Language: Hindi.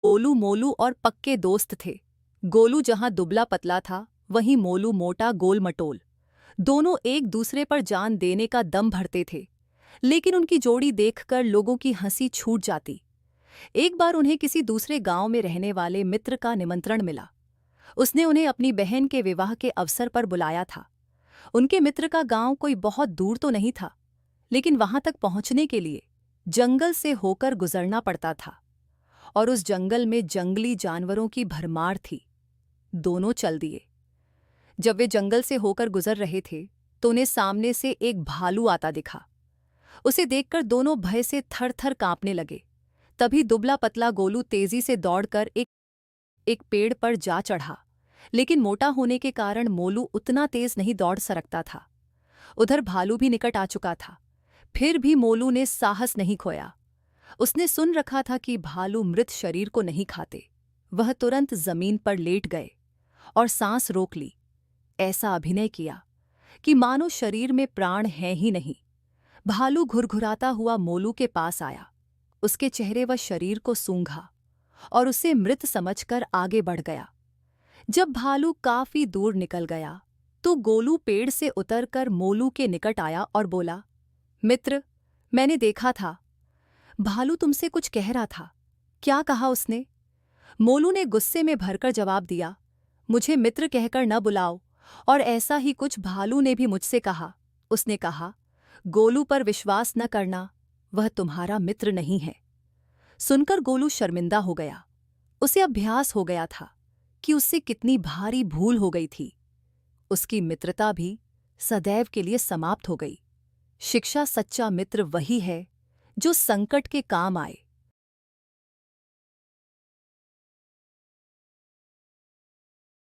गोलू मोलू और पक्के दोस्त थे। गोलू जहां दुबला पतला था, वहीं मोलू मोटा गोल मटोल। दोनों एक दूसरे पर जान देने का दम भरते थे, लेकिन उनकी जोड़ी देखकर लोगों की हंसी छूट जाती। एक बार उन्हें किसी दूसरे गांव में रहने वाले मित्र का निमंत्रण मिला। उसने उन्हें अपनी बहन के विवाह के अवसर पर बुलाया था। उनके मित्र का गांव कोई बहुत दूर तो नहीं था, लेकिन वहां तक पहुंचने के लिए जंगल से होकर गुजरना पड़ता था, और उस जंगल में जंगली जानवरों की भरमार थी। दोनों चल दिए। जब वे जंगल से होकर गुजर रहे थे, तो उन्हें सामने से एक भालू आता दिखा। उसे देखकर दोनों भय से थर-थर कांपने लगे। तभी दुबला पतला गोलू तेजी से दौड़कर एक पेड़ पर जा चढ़ा, लेकिन मोटा होने के कारण मोलू उतना तेज नहीं दौड़ सकता था। उधर भालू भी निकट आ चुका था। फिर भी मोलू ने साहस नहीं खोया। उसने सुन रखा था कि भालू मृत शरीर को नहीं खाते। वह तुरंत जमीन पर लेट गए और सांस रोक ली। ऐसा अभिनय किया कि मानो शरीर में प्राण है ही नहीं। भालू घुरघुराता हुआ मोलू के पास आया। उसके चेहरे व शरीर को सूंघा और उसे मृत समझकर आगे बढ़ गया। जब भालू काफी दूर निकल गया, तो गोलू पेड़ से उतरकर मोलू के निकट आया और बोला, मित्र, मैंने देखा था, भालू तुमसे कुछ कह रहा था। क्या कहा उसने? मोलू ने गुस्से में भरकर जवाब दिया, मुझे मित्र कहकर न बुलाओ। और ऐसा ही कुछ भालू ने भी मुझसे कहा। उसने कहा, गोलू पर विश्वास न करना, वह तुम्हारा मित्र नहीं है। सुनकर गोलू शर्मिंदा हो गया। उसे अभ्यास हो गया था कि उससे कितनी भारी भूल हो गई थी। उसकी मित्रता भी सदैव के लिए समाप्त हो गई। शिक्षा सच्चा मित्र वही है जो संकट के काम आए।